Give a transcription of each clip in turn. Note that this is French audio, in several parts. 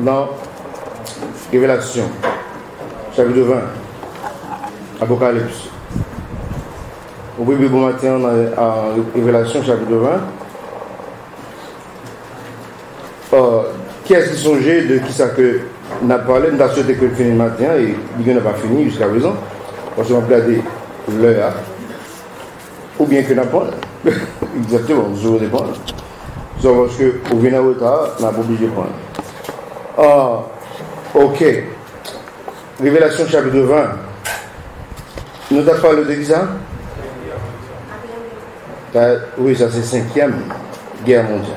dans Révélation, chapitre 20, Apocalypse. Au début bon matin en Révélation, chapitre 20. Qui est-ce qui songeait de qui ça que n'a parlé, n'a souhaité que le finir le matin et il n'a pas fini jusqu'à présent. Parce qu'on va regarder l'heure, ou bien que n'a pas. Exactement, vous aurez des points. Parce que vous venez en retard, on n'a pas obligé de prendre. Ok. Révélation chapitre 20. Nous avons parlé de ça? Oui, ça c'est 5e guerre mondiale.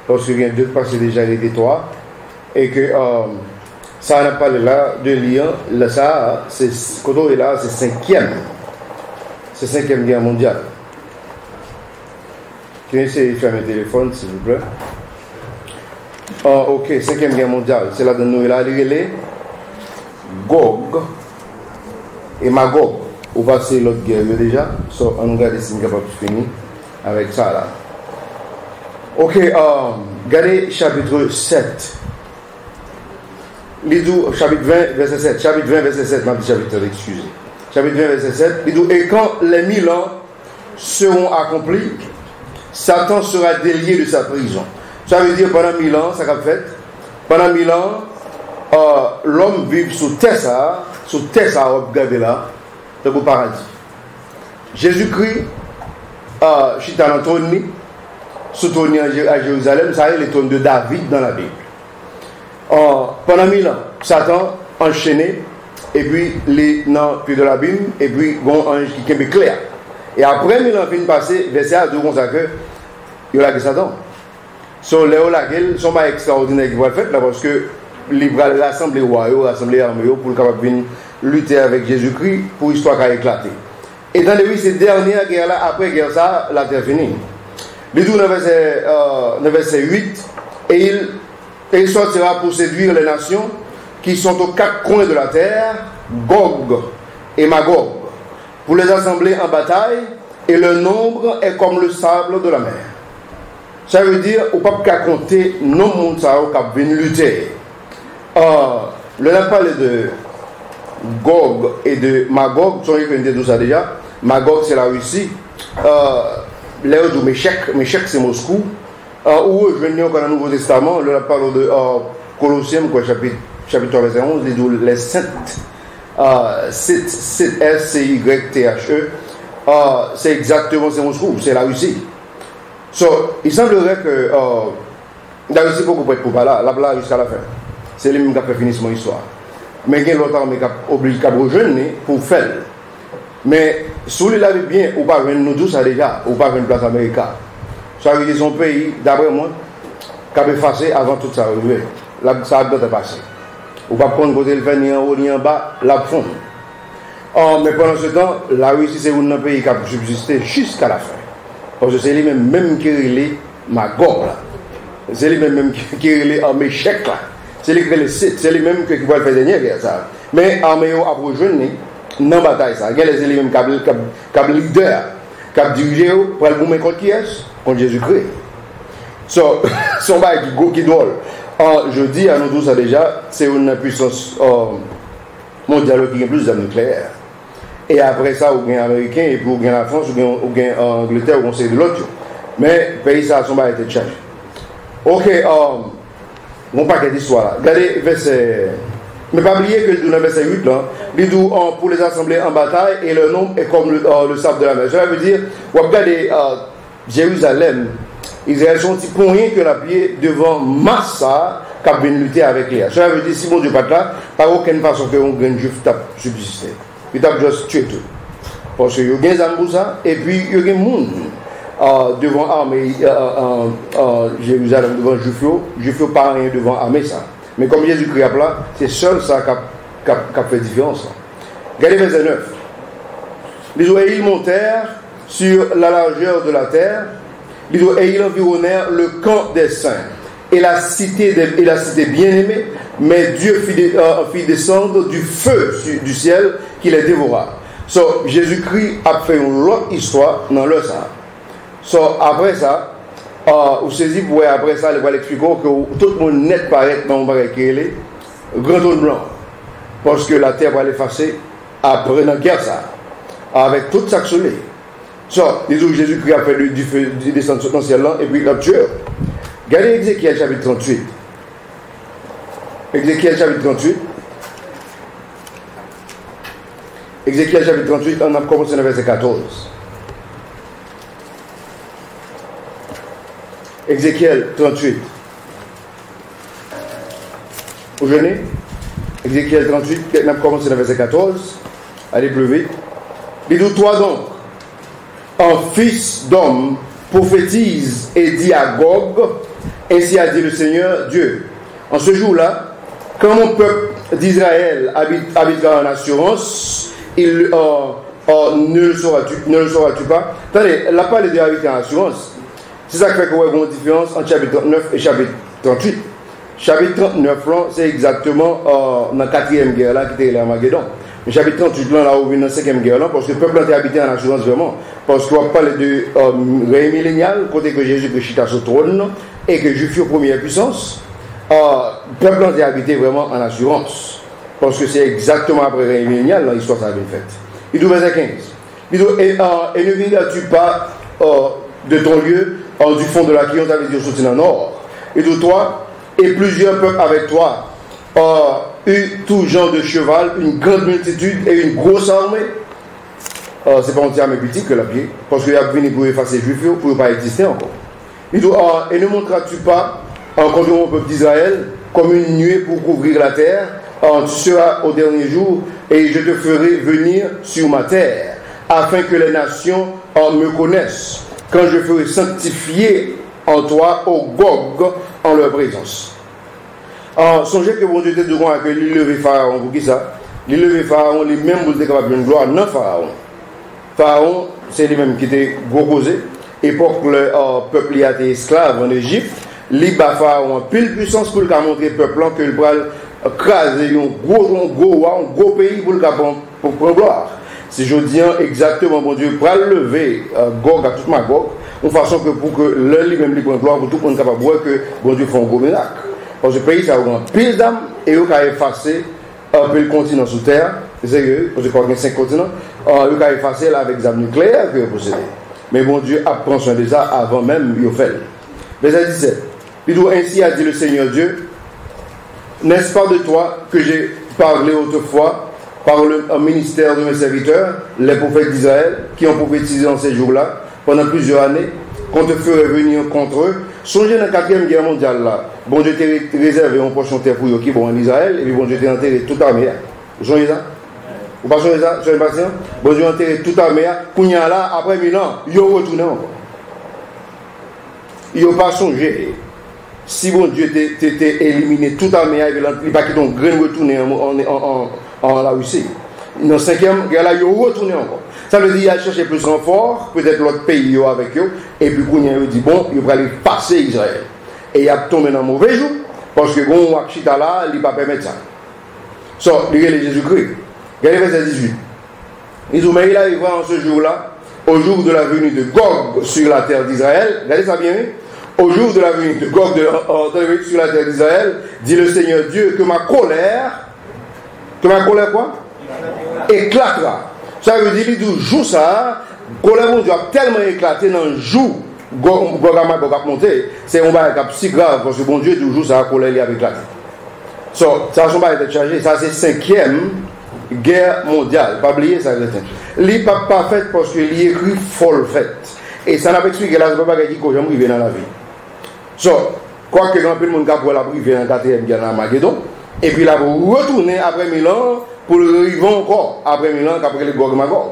Parce que Dieu passé déjà les trois. Et que ça n'a pas là de lire. Là, ça, c'est quand on est là, c'est 5e. C'est 5e guerre mondiale. Tu peux essayer de faire mes téléphones, s'il vous plaît. Ok, 5e guerre mondiale. C'est là de nous, là, les Gog et Magog. On va passer l'autre guerre déjà. On nous regarde si nous sommes capables de finir avec ça là. Ok, regardez chapitre 7. Chapitre 20, verset 7. Chapitre 20, verset 7. Non, chapitre, excusez. Chapitre 20, verset 7. Et quand les 1000 ans seront accomplis, Satan sera délié de sa prison. Ça veut dire pendant 1000 ans, ça qu'a fait. Pendant 1000 ans, l'homme vit sous terre, regardez là, dans le paradis. Jésus-Christ, chita dans trône, sous trône à Jérusalem, ça est le trône de David dans la Bible. Pendant 1000 ans, Satan enchaîné, et puis les dans puis de l'abîme, et puis bon ange qui est clair. Et après 1000 ans fin passé, verset à 2 comme ça que il y a Satan. Sur les laquelle sont pas extraordinaires qui vont faire là parce que les rassembler royaux, rassembler armées pour capable venir lutter avec Jésus-Christ pour l'histoire qui a éclaté. Et dans les ces dernières guerres là, après guerre ça, la terre finie. Les tout dans verset 8, et il sortira pour séduire les nations qui sont aux 4 coins de la terre, Gog et Magog, pour les assembler en bataille, et le nombre est comme le sable de la mer. Ça veut dire, on ne peut pas compter non monde qui viennent lutter. Le n'a parlé de Gog et de Magog, vous savez tout ça déjà. Magog c'est la Russie. L'air de Méchec c'est Moscou. Où je viens dans le Nouveau Testament, le parle de Colossiens, chapitre 3, verset 11, les saintes, S-C-Y-T-H-E, c'est exactement c'est Moscou, c'est la Russie. Il semblerait que la Russie beaucoup pour être pour là, là jusqu'à la fin. C'est lui-même qui a fait finir son histoire. Mais il y a longtemps qui a obligé à rejoindre pour faire. Mais si vous l'avez bien, ou pas nous tous ça déjà, ou pas une place américaine. Ça veut dire son pays, d'après moi, qui a effacé avant tout ça arriver. Là, ça a bien passé. Ou pas prendre côté le ni en haut ni en bas, la fond. Mais pendant ce temps, la Russie c'est un pays qui a subsisté jusqu'à la fin. Parce que c'est lui-même qui relève Magog là. C'est lui-même qui relève en Méchec là. C'est lui qui relève Sith. C'est lui-même qui va le faire dernier guerre ça. Mais armée a rejoindre dans la bataille ça. Il y a les éléments qui leader, qui dirigé pour le mouvement contre qui est? Contre Jésus-Christ. Son bail qui drôle. Je dis à nous tous ça déjà, c'est une puissance mondiale qui a plus d'armes nucléaires. Et après ça, ou bien américain, et puis ou bien la France, ou bien Angleterre, ou conseil de l'autre. Mais le pays, ça, son bail a été changé. Ok, mon paquet d'histoire là. Regardez verset. Mais pas oublier que dans le verset 8, là, il dit pour les assembler en bataille, et le nombre est comme le sable de la mer. Ça veut dire, vous regardez Jérusalem, Israël sont pour rien que la pied devant Massa qui a bien lutter avec les. Ça veut dire, si mon Dieu pas là, par aucune façon que un grand juif tape subsisté. Il tape juste tué tout. Parce qu'il y a des gens pour ça, et puis il y a des gens devant l'armée Jérusalem, devant Juifio pas rien devant l'armée ça. Mais comme Jésus-Christ a là, c'est seul ça qui a fait différence. Regardez verset 9. Les Israélites montèrent sur la largeur de la terre, et ils environnèrent le camp des saints et la cité bien-aimée, mais Dieu fit descendre du feu du ciel qui les dévora. Jésus-Christ a fait une autre histoire dans le ça. Après ça, Vous saisissez pour après ça, il va l'expliquer que tout le monde net paraît dans le qui est grand jaune blanc. Parce que la terre va l'effacer après dans la guerre, ça. Avec tout ça que ça, les autres Jésus-Christ a fait du feu descendre dans le ciel là, et puis il a tué. Regardez Ézéchiel chapitre 38. Ézéchiel chapitre 38. Ézéchiel chapitre 38, on a commencé dans le verset 14. Ézéchiel 38. Vous venez? Ézéchiel 38, on a commencé dans le verset 14. Allez plus vite. Dis-toi donc, un fils d'homme prophétise et dit à Gog, ainsi a dit le Seigneur Dieu. En ce jour-là, quand mon peuple d'Israël habitera en assurance, ne le sauras-tu pas? Attendez, elle n'a pas les deux habiter en assurance. C'est ça qui fait qu'on a une différence entre chapitre 39 et chapitre 38. Chapitre 39, là, c'est exactement dans la 4e guerre là, qui était l'Armageddon. Le chapitre 38, là, où on est dans la 5e guerre là, parce que le peuple a habité en assurance vraiment. Parce qu'on parle de règne millénial, côté que Jésus chita sur le trône, et que Jésus fut première puissance. Le peuple a habité vraiment en assurance. Parce que c'est exactement après le règne millénial, l'histoire ça a été faite. Il dit verset 15. Il dit, et ne viendras-tu pas de ton lieu, du fond de la qui on t'avait dit au soutien en or. Et de toi, et plusieurs peuples avec toi, eu tout genre de cheval, une grande multitude et une grosse armée. C'est pas un terme politique que la pied, parce qu'il a venu pour effacer les Juifs, pour ne pas exister encore. Il dit, et ne montreras-tu pas, contre mon peuple d'Israël, comme une nuée pour couvrir la terre, tu seras au dernier jour, et je te ferai venir sur ma terre, afin que les nations me connaissent, quand je ferai sanctifier en toi, au Gog, en leur présence. Songez que bon Dieu était devant avec l'île levé Pharaon, pour qui ça? L'île levé Pharaon, les mêmes vous êtes capable de gloire, non Pharaon. Pharaon, c'est les mêmes qui étaient proposés. Époque, le peuple a été esclave en Égypte. Liba Pharaon, pile puissance pour le montrer au peuple que le bras craser un gros pays pour le pour prendre gloire. Si je dis exactement, bon Dieu, pour lever Gog à toute ma Gog, de façon que pour que le lui-même lui prenne gloire, pour tout le monde capable de voir que bon Dieu fait un gros miracle. Parce que le pays, ça a un pile d'âme et il a effacé un peu le continent sous terre. C'est sérieux, parce qu'il y a 5 continents. Il a effacé là avec des armes nucléaires qu'il a possédé. Mais bon Dieu a pris soin de ça avant même il a fait. Verset 17. Il dit, ainsi a dit le Seigneur Dieu, n'est-ce pas de toi que j'ai parlé autrefois par le ministère de mes serviteurs, les prophètes d'Israël, qui ont prophétisé en ces jours-là, pendant plusieurs années, qu'on te ferait venir contre eux. Songez dans la 4e guerre mondiale là. Bon Dieu t'a réservé un portion de terre pour eux qui vont en Israël, et puis bon Dieu t'a enterré toute l'armée. Vous songez ça? Vous ne songez ça? Soyez patient. Bon Dieu a enterré toute l'armée. Kounya là, après 1000 ans, ils ont retourné encore. Ils n'ont pas songé. Si bon Dieu t'a éliminé toute l'armée, il n'a pas quitté un grain retourné en la Russie. Dans la 5e guerre là, ils ont retourné encore. Ça veut dire qu'il a cherché plus renfort, peut-être l'autre pays avec eux, et puis Kounia dit bon, il va aller passer Israël. Et il a tombé dans un mauvais jour, parce que bon, Wakshita là, il ne va pas permettre ça. So, il y a Jésus-Christ. Regardez verset 18. Il dit, mais il arrivera en ce jour-là, au jour de la venue de Gog sur la terre d'Israël. Regardez ça bien. Au jour de la venue de Gog sur la terre d'Israël, dit le Seigneur Dieu, que ma colère quoi? Éclatera. Ça veut dire que jour ça, colère mon Dieu a tellement éclaté dans le jour, Gog a monté, c'est un bail si grave parce que bon Dieu toujours ça colère il a éclaté. So, ça son bail être chargé, ça c'est 5e guerre mondiale, pas oublier ça il n'est pas parfait parce que il écrit folle fait. Et ça n'a pas expliqué là c'est pas qu'il faut jamais arriver dans la vie. So, quoi que grand peu le monde qui a privé dans la 4e guerre Armageddon et puis là vous retourner après 1000 ans pour le arriver encore après 1000 ans qu'après les Gog Magog.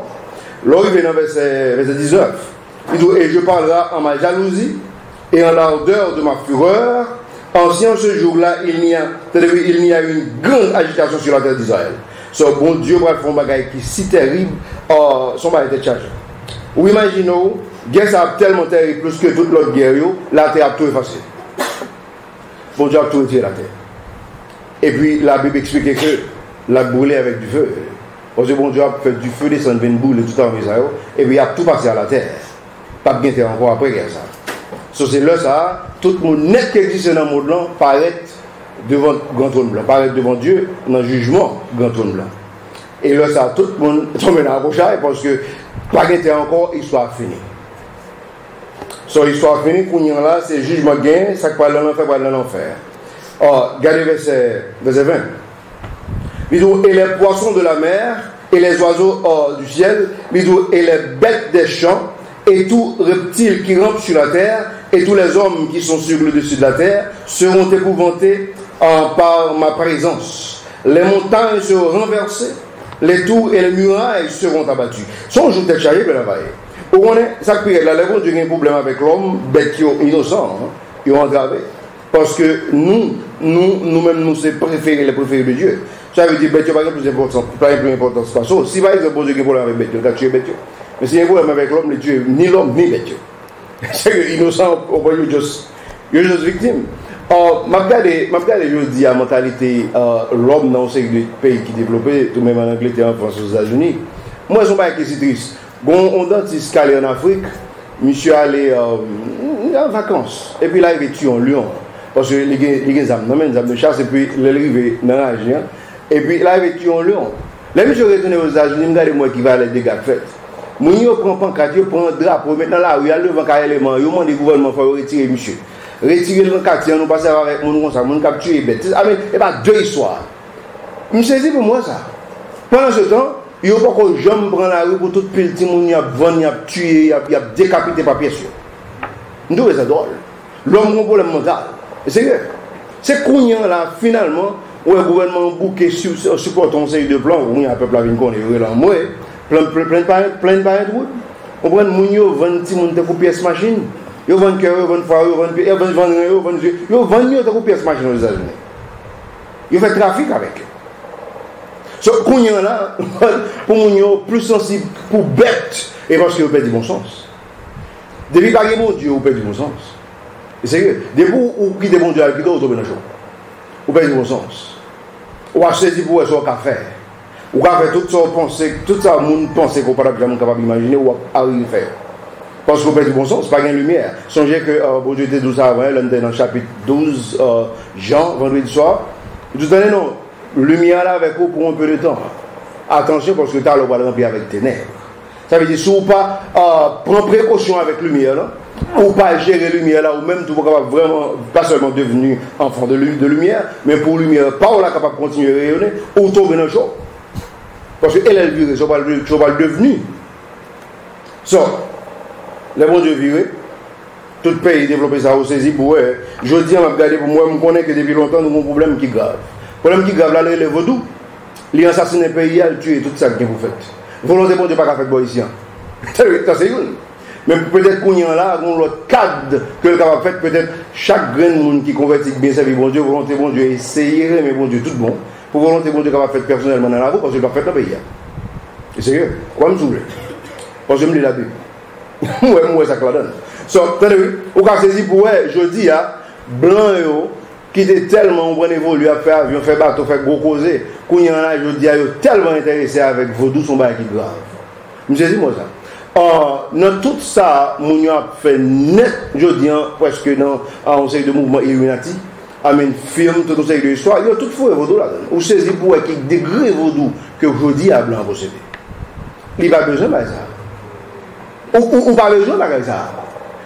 L'arrivée dans verset 19. Il dit, et je parlerai en ma jalousie et en l'ardeur de ma fureur. Ancien ce jour-là, il n'y a une grande agitation sur la terre d'Israël. Ce bon Dieu va faire un bagage qui est si terrible, son bagage était chargé. Ou imaginez, guerre ça a tellement terrible plus que toute l'autre guerre, la terre a tout effacé. Bon Dieu a tout retiré la terre. Et puis la Bible explique que la brûlé avec du feu. Parce que bon Dieu a fait du feu descendre une boule tout en Israël, et puis il a tout passé à la terre. Pas bien terre encore après guerre ça. C'est là ça, tout le monde net qui existe dans le monde là, paraît devant le grand trône blanc, paraît devant Dieu dans le jugement grand trône blanc. Et là ça, tout le monde tombe dans la rochaille parce que pas qu'il encore, histoire finie. Histoire finie, qu'on y a là, c'est jugement gain, ça va dans l'enfer, va dans l'enfer. Regardez verset 20. Il dit, et les poissons de la mer, et les oiseaux du ciel, il dit, et les bêtes des champs, et tout reptile qui rampe sur la terre, et tous les hommes qui sont sur le dessus de la terre, seront épouvantés par ma présence. Les montagnes seront renversées, les tours et les murailles seront abattues. Son jour d'être chargé de la vaille. On est, ça peut être là, il y a un problème avec l'homme, bête qui est innocent, qui ont engravé. Parce que nous-mêmes, nous sommes les préférés de Dieu. Ça veut dire, bête, pas plus important, pas plus important que ça. Si par exemple, il y a un problème avec bête, il a tué bête. Mais s'il y a un problème avec l'homme, il tue ni l'homme, ni bête. C'est que innocent, il est juste victime. Je dis à la mentalité, l'homme dans ces pays qui développent, tout même en Angleterre, en France, aux États-Unis. Moi, je ne suis pas triste. On dentiste calé en Afrique, monsieur allé en vacances. Et puis là, il est tué en lion. Parce que les gens ont de chasse, et puis il est arrivé dans la région. Et puis là, il est tué en lion. Là, monsieur retourné aux États-Unis, regardez moi qui va les dégâts faits. Mon yo prend pancarte, yo prend drapeau, maintenant là, il y a le vent qui élément, il demande au gouvernement faut retirer monsieur. Retirer le quartier, nous passer avec mon comme ça, mon capturer bête. Ah mais et pas deux histoires. Monsieur dit pour moi ça. Pendant ce temps, il y a pas que j'aime prendre la rue pour tout pile petit monde, il a vendu, il a tué, il a décapité par pièce. Nous c'est drôle. L'homme a un problème mental. C'est qu'on là finalement où le gouvernement bouquet supporte un série de plans, où il y a un peuple à venir connaître là moi. Plein de route. On prend Mounio, 20 petits monde pour pièces machine. Ils vendent cœur, ils vendent foire, ils vendent pièces, ils vendent pièces machine aux États-Unis. Ils font trafic avec. So, qu'on y a là, pour Mounio, plus sensible pour bête, et parce qu'ils perdent du bon sens. Depuis qu'il y a mon Dieu, vous perdez du bon sens. Et c'est que, depuis où quittez mon Dieu, vous tombez dans le champ. Vous perdez du bon sens. Ou achetez du pour ce café. Ou à faire tout ça, le monde pense qu'on n'est pas capable d'imaginer ou arriver à faire. Parce qu'on peut du bon sens, pas de lumière. Songez que bon Dieu était 12 avant, là, dans le chapitre 12, Jean, vendredi soir. Je vous donne non, lumière là avec vous pour un peu de temps. Attention, parce que tu as le droit de remplir avec ténèbres. Ça veut dire, si vous pas prendre précaution avec lumière là, ou pas gérer lumière là, ou même tout capable vraiment, pas seulement devenir enfant de lumière, mais pour lumière, pas on est capable de continuer à rayonner, ou tomber dans le jour. Parce qu'elle est virée, je ne vais pas le devenir. Les bons Dieu virés, tout pays développé ça, au saisi pour eux. Je dis à regarder pour moi, je connais que depuis longtemps, nous avons un problème qui est grave. Le problème qui est grave, là, le vaudou, il assassine le pays, il tue tout ça que vous faites. Volonté bon Dieu pas faire bon ici. Ça c'est une. Mais peut-être qu'on y a là, on l'autre cadre que le capable faire, peut-être chaque grain de monde qui convertit bien sa vie, bon Dieu, volonté bon Dieu, essayer, mais bon Dieu, tout bon. Pour volonté bon Dieu capable faire personnellement dans la route, parce que je dois faire dans le pays. Et sérieux, quoi me saouler? Parce que je me dis la Bible. Moi, ça que la donne. Au cas saisi pour eux, je dis à blanc qui était tellement bon évolué à faire avion, faire bateau, faire gros causer, qu'on y en a, je dis à eux tellement intéressé avec vaudou, son bail qui grave. Je dis moi ça. Dans tout ça, mon a fait net, je dis presque dans un série de mouvements Illuminati, amène film, tout série de histoire, il y a tout faux vaudou là-dedans. Ou saisi pour eux qui degré vaudou que je dis à blanc posséder. Il n'a pas besoin de ça. Ou pas besoin de ça.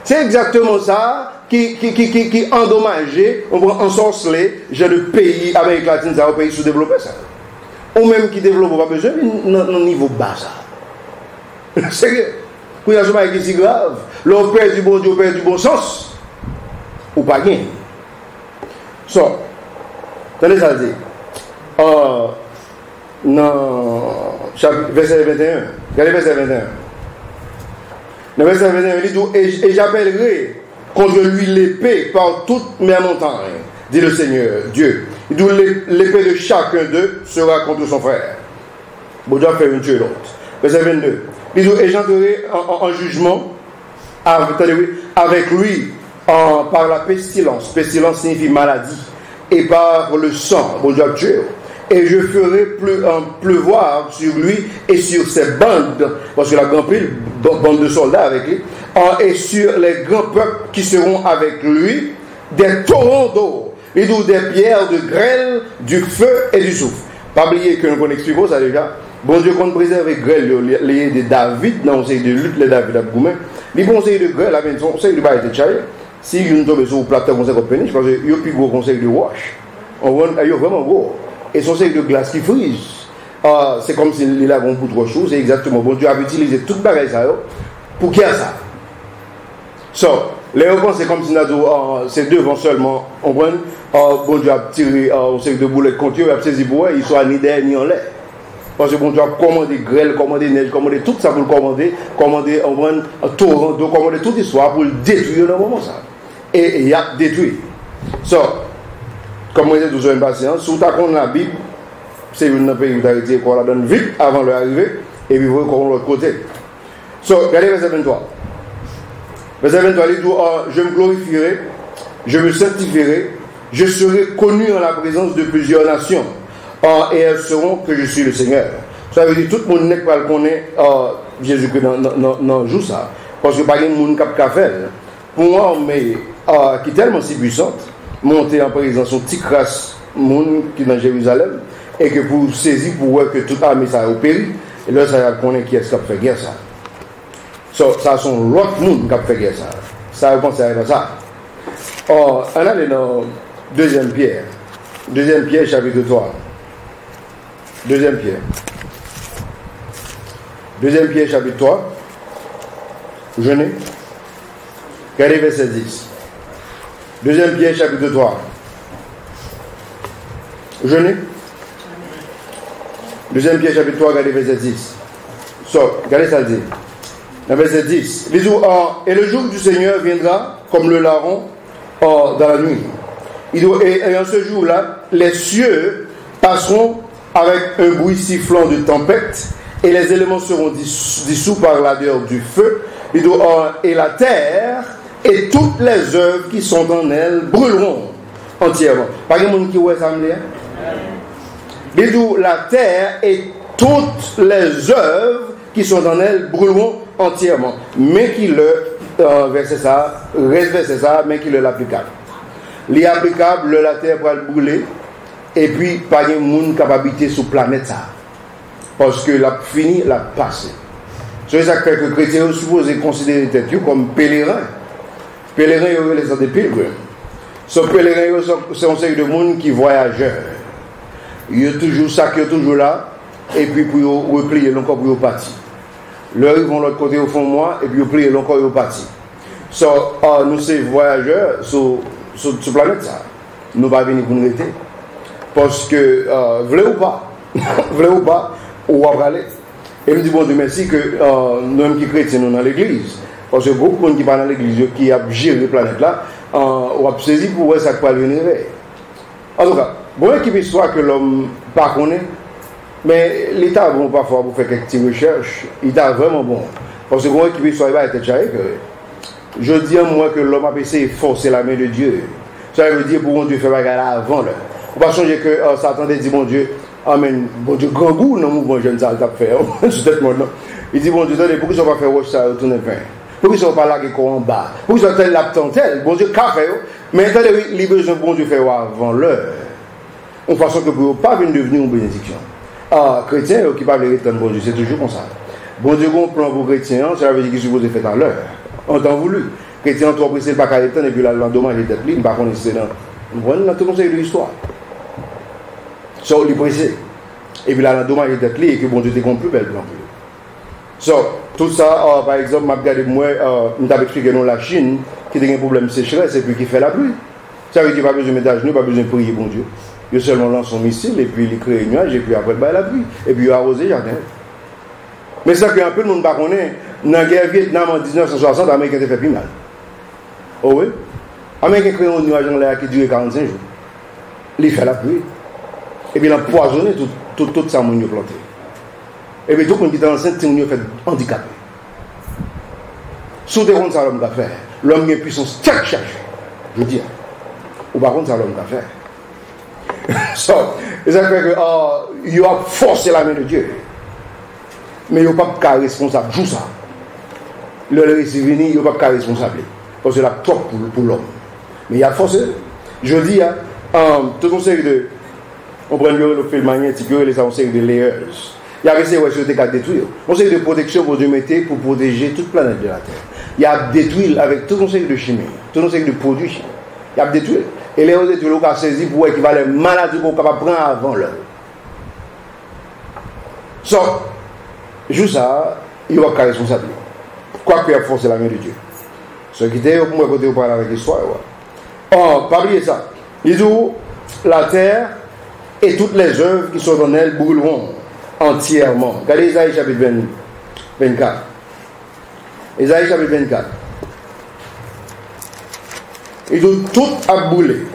C'est exactement ça qui endommagé, on va ensorceler, j'ai le pays, Amérique latine, ça, au pays sous-développé, ça. Ou même qui développe, pas besoin, mais dans le niveau bas, ça. C'est que, quand il y a ce qui est si grave, l'on perd du bon Dieu, on perd du bon sens, ou pas gain. So, tenez ça dit, verset 21, regardez verset 21. Le verset 21, il dit, et j'appellerai contre lui l'épée par toutes mes montagnes, dit le Seigneur, Dieu. Il dit, l'épée de chacun d'eux sera contre son frère. Bon Dieu fait une tuer l'autre. Verset 22, il dit, et j'entrerai en jugement avec lui par la pestilence. Pestilence signifie maladie. Et par le sang, bon Dieu tué. et je ferai pleuvoir sur lui et sur ses bandes, parce que la grande bande de soldats avec lui, et sur les grands peuples qui seront avec lui, des torrents d'eau, et d'où des pierres de grêle, du feu et du soufre. Pas oublier que nous expliquons ça déjà. Bon Dieu, qu'on préserve grêle, les de David, dans le conseil de lutte, les David à Boumen, les conseils de grêle, avec son conseil de bail de Tchaï, si vous tombez sur le plateau conseil de péniche, parce qu'il y a plus gros conseil de wash. Il y a vraiment gros. Et son conseil de glace qui frise. C'est comme s'il a beaucoup trop chaud, c'est exactement. Bon Dieu a utilisé toute bagaille ça pour qu'il y ait ça. Les enfants, c'est comme si c'est devant seulement. On voit, bon Dieu a tiré un conseil de boulettes contre eux, il a saisi pour eux, ils sont ni derrière ni en l'air. Parce que bon Dieu a commandé grêle, commandé neige, commandé tout ça pour le commander, un torrent d'eau, commandé toute l'histoire pour le détruire dans le moment ça. Et il a détruit. Comme on dit toujours une patience, sous ta compte la Bible, c'est une pays d'arrêter qu'on la donne vite avant leur arrivée, et puis vous voyez de l'autre côté. Regardez verset 23. Verset 23, il dit, je me glorifierai, je me sanctifierai, je serai connu en la présence de plusieurs nations. Et elles sauront que je suis le Seigneur. Ça veut dire tout le monde n'est pas le connaît Jésus-Christ dans joue ça. Parce que pas de monde qui a fait. Pour moi, mais qui est tellement si puissante, monter en présence de petit crasse monde qui est dans Jérusalem, et que pour saisir pour voir que toute armée ça a opéré, et là ça connaît qui est-ce qui a fait guerre ça. Ça sont l'autre monde qui a fait guerre ça. Ça pense à ça. On allait dans 2 Pierre. 2 Pierre chapitre 3. 2 Pierre. 2 Pierre chapitre 3. Jeûnez. Regardez verset 10. 2 Pierre chapitre 3. Jeûnez. 2 Pierre chapitre 3, regardez verset 10. Regardez ça le dit. Dans verset 10. Et le jour du Seigneur viendra comme le larron dans la nuit. Et en ce jour-là, les cieux passeront avec un bruit sifflant de tempête, et les éléments seront dissous par l'ardeur du feu, et la terre et toutes les œuvres qui sont en elle brûleront entièrement. Pas de monde qui voit ça, la terre et toutes les œuvres qui sont en elle brûleront entièrement. Mais qui le verset ça, mais qui le l'applicable. L'applicable, la terre va le brûler. Et puis, pas de monde qui a habité sur la planète ça. Parce que la fini, la passé. C'est ça que les chrétiens sont supposés considérer comme pèlerins. Pèlerins, ils sont des pilgrims. Ce pèlerin, c'est un série de monde qui voyageur. Il y a toujours ça qui est toujours là. Et puis, pour replier encore pour partir. Là, ils vont de l'autre côté au fond de moi. Et puis, ils replient encore pour partir. Nous, c'est voyageurs sur la planète ça. Nous ne pas venir pour nous arrêter. Parce que, voulez ou pas, on va aller. Et me dit, bon Dieu, merci que nous qui chrétiens, nous dans l'église. Parce que beaucoup de gens qui parlent dans l'église, qui a géré la planète là, on va saisir pour voir ça qui va venir. En tout cas, bon équipe histoire que l'homme ne connaît, mais l'État est bon parfois pour faire quelques petites recherches. Il est vraiment bon. Parce que bon équipe histoire, il va être chargé. Je dis à moi que l'homme a essayé de forcer la main de Dieu. Ça veut dire pour mon Dieu faire bagarre avant là. On va changer que Satan dit bon Dieu, amen, bon Dieu, grand goût dans le mouvement jeune ça a fait. Il dit bon Dieu, pourquoi ça va faire roche ça retourner fin? Pourquoi ça va pas laguer en bas? Pourquoi ça va tel lapton tel? Bon Dieu, qu'a fait? Mais attendez, il besoin bon Dieu faire avant l'heure. En façon que pour ne pas venir devenir une bénédiction. Chrétien qui parle de bon Dieu, c'est toujours comme ça. Bon Dieu, on plan pour chrétien, ça veut dire qu'il est supposé faire à l'heure. En temps voulu. Chrétien, toi, pressé pas qu'à l'étendre et puis là, l'endommage est tête libre, par contre, c'est dans. Nous dans tout conseil de l'histoire. Ça, on est pressé. Et puis là, l'endommage est tête libre et que bon Dieu te compte plus belle plan. Tout ça, par exemple, m'a regardé moi, nous t'avons expliqué nous la Chine, qui a un problème de sécheresse et puis qui fait la pluie. Ça veut dire qu'il n'y a pas besoin de mettre à genoux, pas besoin de prier, bon Dieu. Il seulement lance son missile et puis il crée un nuage et puis après, la pluie. Et puis il arrose le jardin. Mais ça, qu'un peu de monde ne connaît, dans la guerre Vietnam en 1960, les Américains ont fait plus mal. Oh oui? Les Américains créent un nuage en l'air qui dure 45 jours. Il fait la pluie. Et puis il a empoisonné tout ça, mon planté. Et puis tout le monde qui est enceinte, c'est fait handicapé. Sous des rondes, ça l'homme va faire. L'homme a une puissance chaque. Je dis. Ou par contre, ça l'homme va faire. So, ça fait que il a forcé la main de Dieu. Mais il n'y a pas de responsable. Joue ça. Le récit venu, il n'y a pas de responsable. Parce que c'est la trop pour l'homme. Mais il a forcé. Je dis, tout une série de. On prend le fil magnétique, les une série de layers. Il y a essayé de détruire. On série de protection pour Dieu mettait pour protéger toute planète de la Terre. Il a détruit avec tout une série de chimie, tout une série de produits chimiques. Il a détruit. Et les autres, ils ont saisi pour qu'il va les maladies qu'on va prendre avant l'heure. So, juste ça, il n'y a pas de responsabilité. Quoi qu'il a forcé la main de Dieu. Ce qui était pour moi, côté vous parler avec l'histoire. Pas oublier ça. Il dit la terre et toutes les œuvres qui sont dans elle brûleront entièrement. Regardez Isaïe chapitre 24. Isaïe chapitre 24. Il dit tout a brûlé.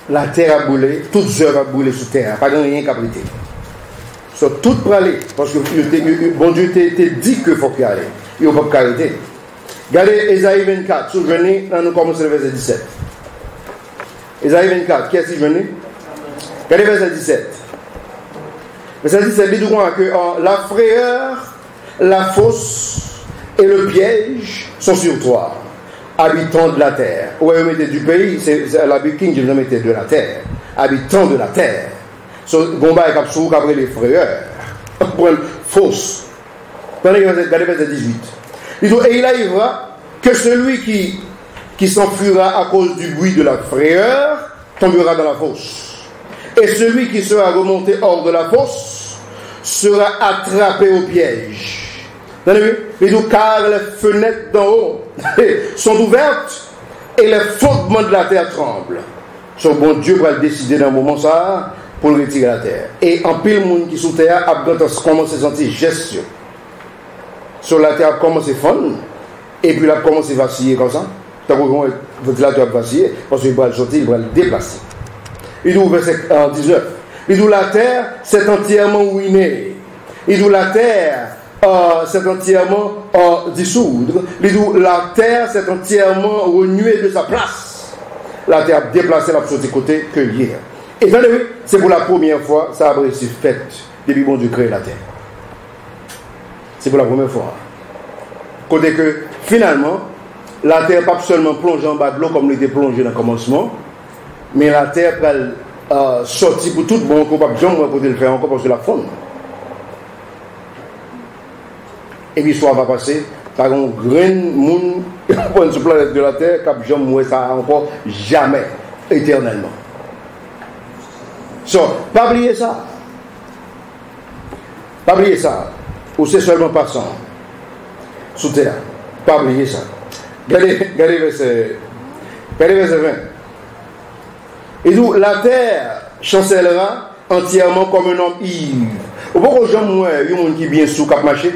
La terre a brûlé, toutes œuvres a brûlé sur terre. Pas de rien qu'à prêter. So, tout pour aller. Parce que bon Dieu t'a dit qu'il faut qu'il aille. Il ne faut pas arrêter. Regardez Isaïe 24. Souvenez, nous commençons le verset 17. Isaïe 24. Qui est-ce qui venait? Regardez verset 17. Verset 17 dit que la frayeur, la fosse et le piège sont sur toi, habitants de la terre. Ouais, vous mettez du pays, c'est la Bible King, je vous mettez de la terre. Habitants de la terre. Gomba est absolu qu'après les frayeurs. Pour une fosse. Regardez verset 18. Il dit, et il arrivera que celui qui s'enfuira à cause du bruit de la frayeur tombera dans la fosse. Et celui qui sera remonté hors de la fosse sera attrapé au piège. Vous avez vu? Il dit, car les fenêtres d'en haut sont ouvertes et les fondements de la terre tremblent. Son bon Dieu va le décider dans un moment ça pour le retirer la terre. Et en pile monde qui sous terre a commencé à sentir gestion. Sur la terre a commencé à fondre et puis là a commencé à vaciller comme ça. Le ventilateur a vacillé parce qu'il va le sortir, il va le déplacer. Il dit au verset 19. Il dit la terre s'est entièrement ruinée. Il dit la terre s'est entièrement dissoudre. Il dit la terre s'est entièrement renouée de sa place. La terre a déplacé la sortie côté que hier. Et vous savez, c'est pour la première fois ça a été fait depuis bon Dieu créer la terre. C'est pour la première fois. Côté que finalement, la terre pas seulement plongée en bas de l'eau comme elle était plongée dans le commencement, mais la terre va sortir pour tout le monde, qu'on ne peut pas jamais le faire encore parce que la fonde. Et l'histoire va passer par un grand monde sur la planète de la terre qui n'a jamais ça encore jamais, éternellement. So, pas oublier ça. Pas oublier ça. Ou c'est seulement passant sous terre. Pas oublier ça. Regardez verset 20. Et nous, la terre chancellera entièrement comme un homme ivre. Ou pourquoi j'aime moins un monde qui est bien sous cap marché?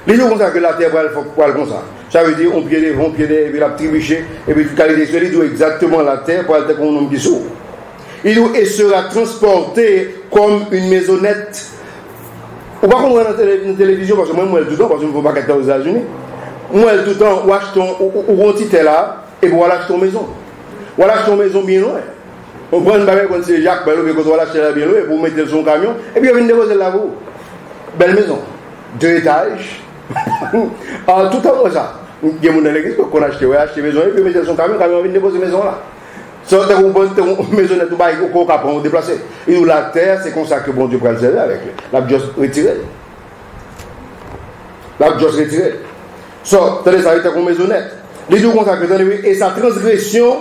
Les gens comme ça que la terre va le comme ça. Ça veut dire on pied et puis la trébucher et puis qualité sur les exactement la terre pour être comme un homme qui sous. Et sera transporté comme une maisonnette. Ou pas qu'on voit dans la télévision, parce que moi, tout le temps, parce que je ne veux pas qu'être aux États-Unis. Moi, tout le temps, ou achète ton titre là, et voilà, achète ton maison. Voilà, achète ton maison bien loin. On prend une baguette quand c'est Jacques Bello, et qu'on va l'acheter là bien loin, pour mettre son camion, et puis on vient déposer là-haut. Belle maison. 2 étages. Tout le temps, ça. Il y a des gens qui ont acheté une maison, et puis mettre son camion, vient déposer la maison là. So, tu as une maisonnette au cap pour déplacer. Et la terre, c'est comme ça que bon Dieu peut le servir avec lui. La juste retirée. La juste retirée. So, tu as ça, tu as une maisonnette. Les deux comme ça que et sa transgression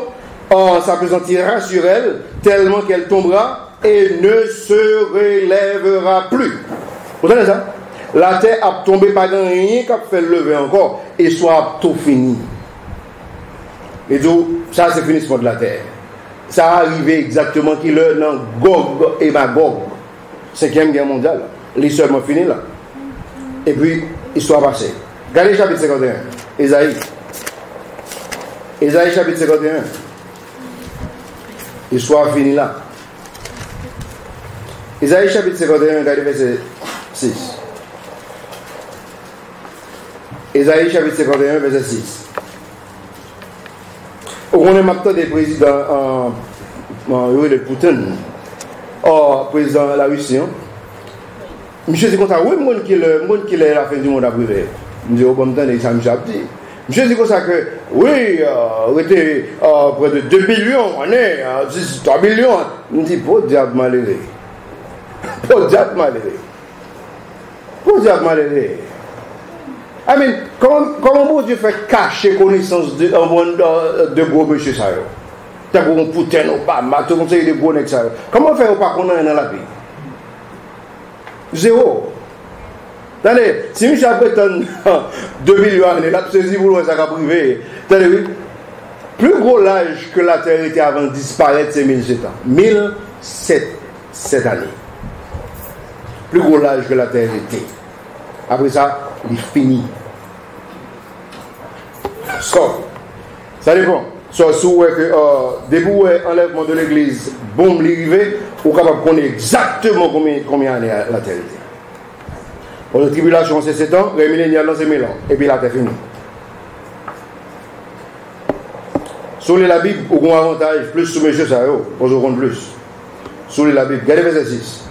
s'appesantira sur elle tellement qu'elle tombera et ne se relèvera plus. Vous entendez ça? La terre a tombé par rien qui a fait lever encore et soit tout fini. Et donc, ça c'est finissement de la terre. Ça a arrivé exactement qu'il est dans Gog et Magog, 5e guerre mondiale. L'histoire est finie là. Et puis, histoire passée. Regardez chapitre 51. Isaïe chapitre 51. Histoire finie là. Isaïe chapitre 51, regardez verset 6. Isaïe chapitre 51, verset 6. On est maintenant des présidents de Poutine, président de la Russie. Monsieur dit comme ça, oui, le monde qui est la fin du monde a privé. Je dis, au bon temps, ça me dit. Monsieur dit comme ça que, oui, on était près de 2 billions, on est 3 billions. Je dis, pour diable malheureux. Pour diable malheureux. Pour diable malheureux. I mean, comment bon Dieu fait cacher connaissance de gros monsieur ça? T'as bon Poutine, Obama, tout le monde sait de gros nègres ça. Comment faire pas qu'on a dans la vie? Zéro. Attendez, si Michel prétend 2 millions d'années, là, c'est pour ça privé. Attendez, plus gros l'âge que la Terre était avant de disparaître, c'est 1007 ans. 1007 années. Plus gros l'âge que la Terre était. Après ça, il est fini. Ça dépend. Si vous avez depuis l'enlèvement de l'église, bombe l'arrivée, vous êtes capable de connaître exactement combien d'années la Terre était. Pour la tribulation, c'est 7 ans, le millénial, c'est 1000 ans. Et puis la Terre finie. Sur la Bible, vous avez un avantage, plus sur monsieur, ça vous aurez plus. Sur la Bible, regardez verset 6.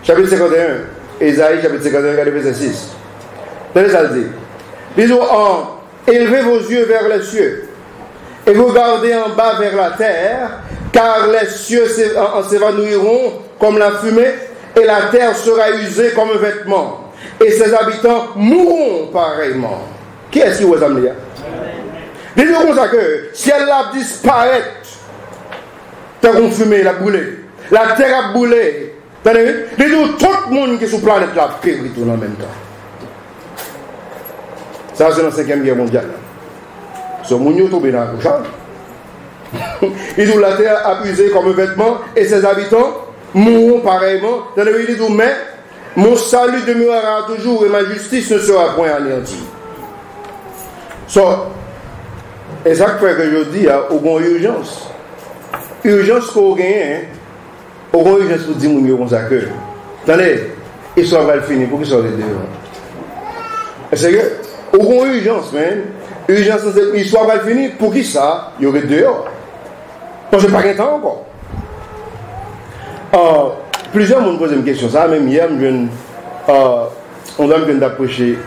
Chapitre 51, Ésaïe, chapitre 51, regardez verset 6. Tenez ça le dit. Disons, élevez vos yeux vers les cieux et regardez en bas vers la terre, car les cieux s'évanouiront comme la fumée et la terre sera usée comme un vêtement et ses habitants mourront pareillement. Qui est-ce qui vous a amené? Disons comme ça que si elle a disparu, t'as fumé, elle a brûlé, la terre a brûlé. Disons tout le monde qui est sur la planète là périt tout en même temps. Ça, c'est dans la 5e guerre mondiale. So, Mounio tombé dans la couchade. Il dit la terre a usé comme un vêtement et ses habitants mourront pareillement. Il dit mais mon salut demeurera toujours et ma justice ne sera point anéantie. So, et ça fait que je dis, au une urgence. Urgence qu'on gagne, au moins urgence pour dire Mounio comme ça que. Attendez, l'histoire va le finir pour qu'il soit les deux. C'est que aucune urgence, man. Urgence, l'histoire va finir. Pour qui ça? Il y aurait dehors. Parce que pas de temps encore. Plusieurs monde posent une question. Ça, même hier, on a vient d'approcher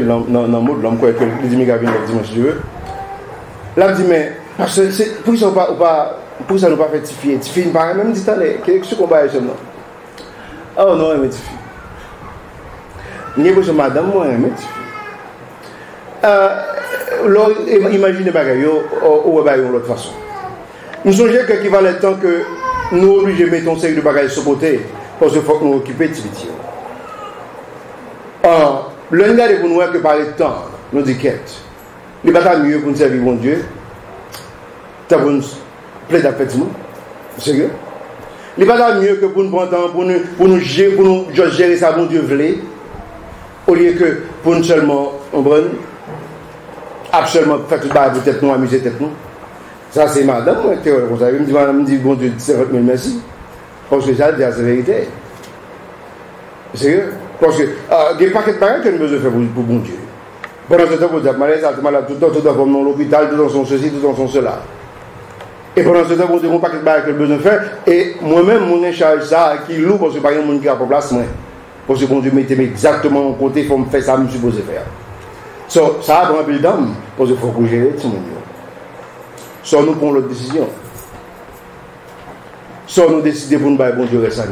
dans le mode, l'homme, quoi, que les immigrants viennent le dimanche, si tu veux. Là, je dis, mais, parce que pour ça, pour ça, nous pas fait Tiffy. Tiffy, il paraît même dit, allez, qu'est-ce qu'on va faire là? Oh non, mais Tiffy. Il y a besoin de madame, moi, mais Tiffy. Imaginez pas ou de l'autre façon. Nous songeons qu'il va le temps que nous obligés de mettre un série de bagages sur côté parce qu'il faut que nous occupions de Tibiti. Le gars pour nous que par le temps, nous dit quête. Il n'est pas mieux pour nous servir mon Dieu. Tu as pour plaider à fait. Sérieux? Il n'est pas mieux que pour nous prendre temps, pour nous gérer ça, mon Dieu voulait, au lieu que pour nous seulement absolument faire tout le bail pour tête nous, amuser tête nous. Ça c'est madame, me dit bon Dieu, 50 000 merci. Parce que ça, c'est la vérité. Sérieux? Parce que il n'y a pas de bagages que nous besoin de faire pour bon Dieu. Pendant ce temps, vous dites, malade, tout le temps, comme dans l'hôpital, tout le temps, son ceci, tout le temps, son cela. Et pendant ce temps, vous dites, pas de bagages que nous besoin de faire. Et moi-même, mon charge ça, qui loue, parce que par exemple, mon qui a pas place, moi. Parce que bon Dieu mettez exactement au côté, il faut me faire ça, je suis supposé faire. So, ça a un peu d'âme, parce qu'il faut que je gère tout le monde. So, nous prenons l'autre décision. So, nous décidons pour nous faire bon Dieu reste.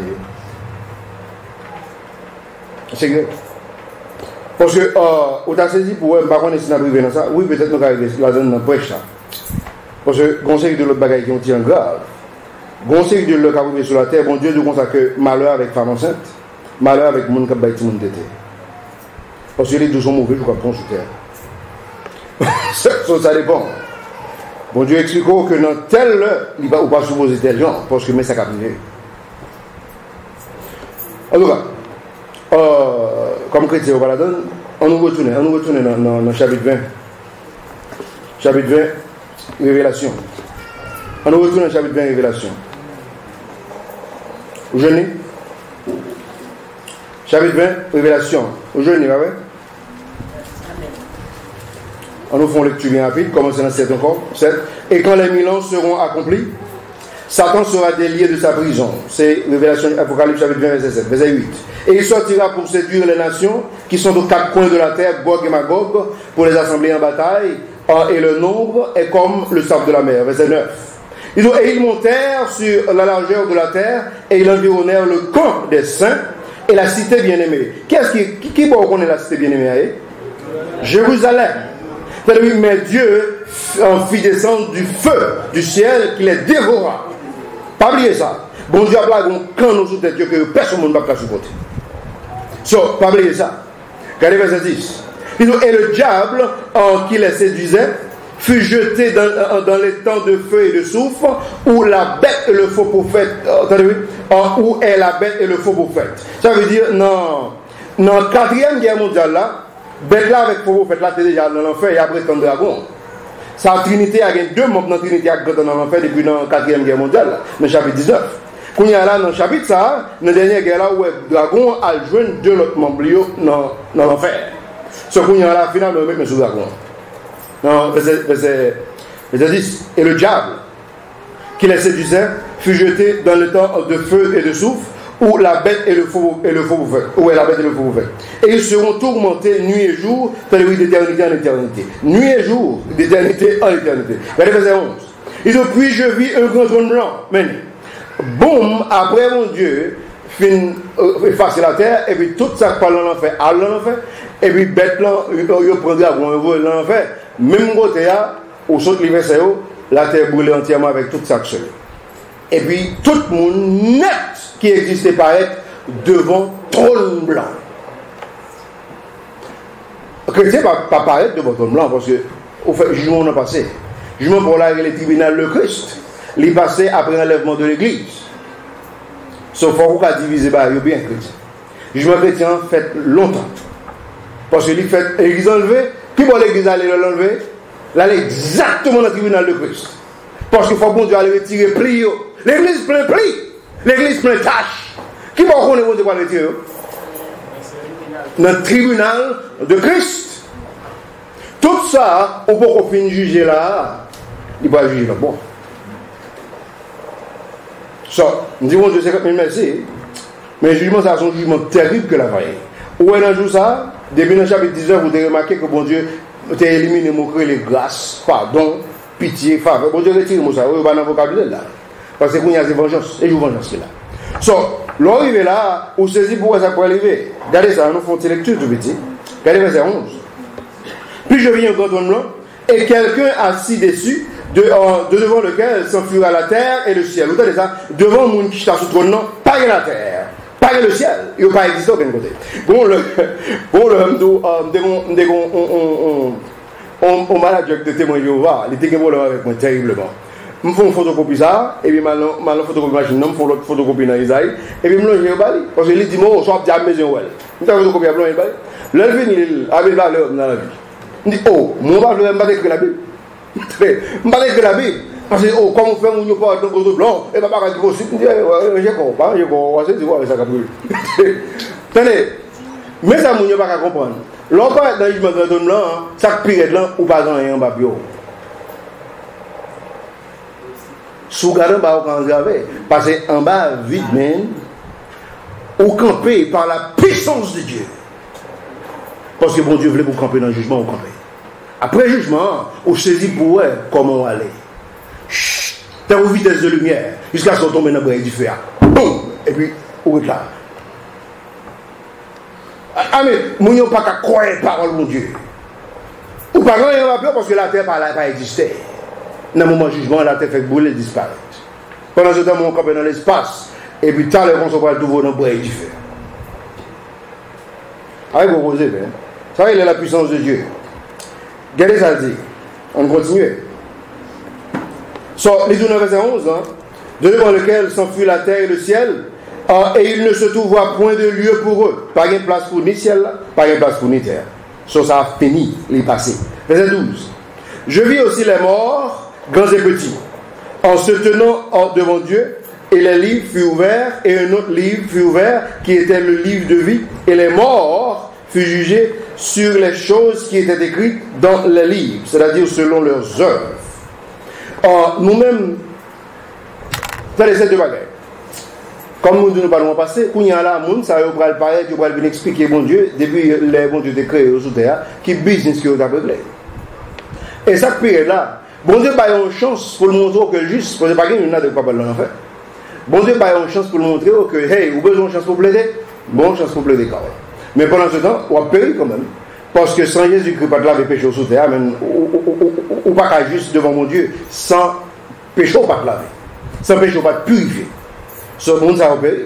C'est que, parce que, on a saisi pour eux, par contre, si on a privé dans ça, oui, peut-être nous arriver là dans la prêche. Parce que, conseil de l'autre bagaille qui ont tiré grave, conseil de l'autre qui a privé sur la terre, bon Dieu, nous consacre malheur avec femme enceinte, malheur avec le monde qui a baillé tout le monde d'été. Parce que les deux sont mauvais, je crois, pour sur terre. Ça dépend. Bon Dieu explique que dans tel, il ne va pas supposer tel genre, parce que mais ça a privé. En tout cas, comme chrétien, on va la donner. On nous retourne dans le chapitre 20. Chapitre 20, Révélation. On nous retourne dans le chapitre 20, Révélation. Vous jeûnez? Chapitre 20, Révélation. Vous jeûnez, pas vrai? On nous fait une lecture bien rapide, commençons dans 7 encore. 7. Et quand les 1000 ans seront accomplis, Satan sera délié de sa prison. C'est Révélation Apocalypse chapitre 20, verset 7, verset 8. Et il sortira pour séduire les nations qui sont aux 4 coins de la terre, Gog et Magog, pour les assembler en bataille. Et le nombre est comme le sable de la mer. Verset 9. Et ils montèrent sur la largeur de la terre et ils environnèrent le camp des saints et la cité bien-aimée. Qui connaît la cité bien-aimée? Jérusalem. Mais Dieu en fit descendre du feu du ciel qui les dévora. Pas oublier ça. Bon Dieu a plagué quand nous sommes Dieu que personne ne va pas supporter. Pas oublier ça. Regardez verset 10. Et le diable qui les séduisait fut jeté dans les temps de feu et de soufre où la bête et le faux prophète, où est la bête et le faux prophète. Ça veut dire, non, dans la 4e guerre mondiale, là, bête là avec faux prophète, là, c'est déjà dans l'enfer et après ton dragon. Sa Trinité a deux membres dans la Trinité dans l'enfer depuis dans la 4e guerre mondiale, là, dans le chapitre 19. Quand il y a là, dans le chapitre ça, dans la dernière guerre là, où le dragon a joint 2 autres membres dans l'enfer. Ce qu'on y a là, finalement, le sous dragon. Non, verset 10. Et le diable, qui les séduisait, fut jeté dans le temps de feu et de soufre, où la bête et le faux prophète. Où est la bête et le faux prophète. Et ils seront tourmentés nuit et jour, d'éternité en éternité. Nuit et jour, d'éternité en éternité. Regardez verset 11. Et depuis, je vis un grand trône blanc. Mais, boum, après mon Dieu, effacer la terre, et puis tout ça parle en enfer, à l'enfer, et puis bête là, il prendra pour l'enfer. Même côté là, au saut de l'hiver, la terre brûlée entièrement avec toute sa seule. Et puis tout le monde net qui existait paraître devant trône blanc. Le chrétien ne va pas paraître devant trône blanc parce que au fait, jugement n'a passé. Jugement pour là, les tribunaux le Christ. Il est passé après l'enlèvement de l'église. Sauf qu'on a divisé par bien chrétien. Jugement chrétien fait longtemps. Parce que l'église enlevée, qui va l'église aller l'enlever? Là, elle est exactement dans le tribunal de Christ. Parce qu'il faut que bon Dieu aller retirer pli. L'église plein pli. L'église plein tâche. Qui va qu'on est pour retirer? Dans le tribunal de Christ. Tout ça, on peut qu'on finisse juger là. Il va juger là. Bon. Ça, nous disons Dieu 50 000 merci. Mais le jugement, c'est un jugement terrible que la veille. Où est-ce que ça? Depuis le chapitre 19, vous avez remarqué que bon Dieu a éliminé les grâces, pardon, pitié, faveur. Bon Dieu retire ça, vous avez un vocabulaire là. Parce que vous avez vengeance, et je vengeance là. So, l'arrivée là, vous saisissez pourquoi ça peut arriver. Regardez ça, nous faisons une lecture tout petit. Regardez verset 11. Puis je vis un grand trône blanc, et quelqu'un assis dessus, devant lequel s'enfuira la terre et le ciel. Vous savez ça? Devant le monde qui está sous le trône, pas la terre. Pas le ciel, il n'y a pas existé aucun côté. Bon, on m'a dit que témoin Jéhovah, il était problème avec moi terriblement. Je fais une photocopie ça, et puis je photocopie machine, je fais une photocopie dans Isaïe, et puis je me dis, parce qu'il dit, moi, je suis à la maison. Je fais une photocopie à blanc, il vient, il avait valeur dans la vie. Je dis, oh, moi, je ne vais pas écrire la Bible. Je ne vais pas écrire la Bible. Parce que, oh, comme on fait un mounion pas dans le blanc, et papa a dit aussi, je comprends, je dis, ouais, ça va brûler. Tenez, mais ça, mounion pas comprendre. L'enfant dans le jugement de blanc, ça pire là, ou pas dans un babio. Sous garde, bah, on avait, parce qu'en bas, vide même, ou camper par la puissance de Dieu. Parce que bon Dieu voulait vous camper dans le jugement, vous camper. Après le jugement, on saisit pour comment aller. T'es aux vitesse de lumière, jusqu'à ce qu'on tombe dans le bras du feu. Boum! Et puis, où est là? Ah, mais, nous n'avons pas qu'à croire la parole de Dieu. Ou pas grand, il n'y a pas parce que la terre n'a pas existé. Dans le moment du jugement, la terre fait brûler et disparaître. Pendant ce temps, on campe dans l'espace, et puis, t'as le concevoir le nouveau dans le bras du feu. Avec vos rosés, ça va, il est la puissance de Dieu. Regardez ça dit. On continue. Les 12 verset 11, devant lequel s'enfuit la terre et le ciel, et il ne se trouvera point de lieu pour eux. Pas de place pour ni ciel, pas de place pour ni terre. Ça a fini, il est passé. Verset 12. Je vis aussi les morts, grands et petits, en se tenant devant Dieu, et les livres furent ouverts, et un autre livre fut ouvert, qui était le livre de vie, et les morts fut jugé sur les choses qui étaient écrites dans les livres, c'est-à-dire selon leurs œuvres. Or, nous-mêmes, dans les deux bagages, comme nous nous parlons passé, où il y a là, ça va parler, qui va bien expliquer, bon Dieu, depuis les bon Dieu de créer sous terre, qui business qui est réglé. Et ça pire là, bon Dieu a une chance pour montrer que juste, pour ne pas gagner, il n'y a pas de faire. Bon Dieu a une chance pour montrer que, hey, vous avez besoin de chance pour plaider, bon chance pour plaider quand même. Mais pendant ce temps, on va périr quand même. Parce que sans Jésus-Christ, pas de laver péché sous terre, ou pas qu'à juste devant mon Dieu, sans péché, pas de laver. Sans péché, pas de purifier. Ce monde, ça va périr.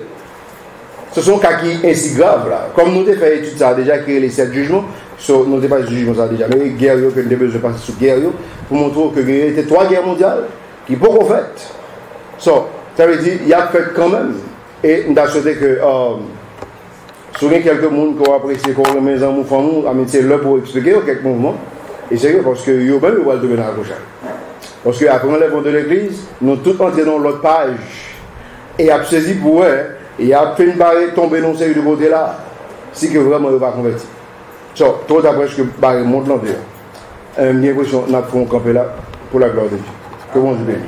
Ce sont cas qui sont ainsi graves là. Comme nous avons fait étude ça, déjà créé les 7 jugements, nous n'avons pas de jugement ça déjà, mais guerre, que nous avons besoin de passer sur guerre, pour montrer que il y a été 3 guerres mondiales qui sont pas faites. Ça veut dire qu'il y a fait quand même. Et nous avons souhaité que, si vous avez quelques monde qui ont apprécié, qui ont remis en mouvement, c'est là pour expliquer quelques mouvements. Et c'est parce que vous même vous allez devenir dans la prochaine. Parce qu'après l'enlèvement de l'église, nous tous entrés dans l'autre page. Et a saisi pour eux, et a fait une barre tomber dans ce côté là. Si que vraiment il va convertir. Tout après que barre monte là dedans. J'ai l'impression qu'on a fait un camper là pour la gloire de Dieu. Que bon Dieu bénisse.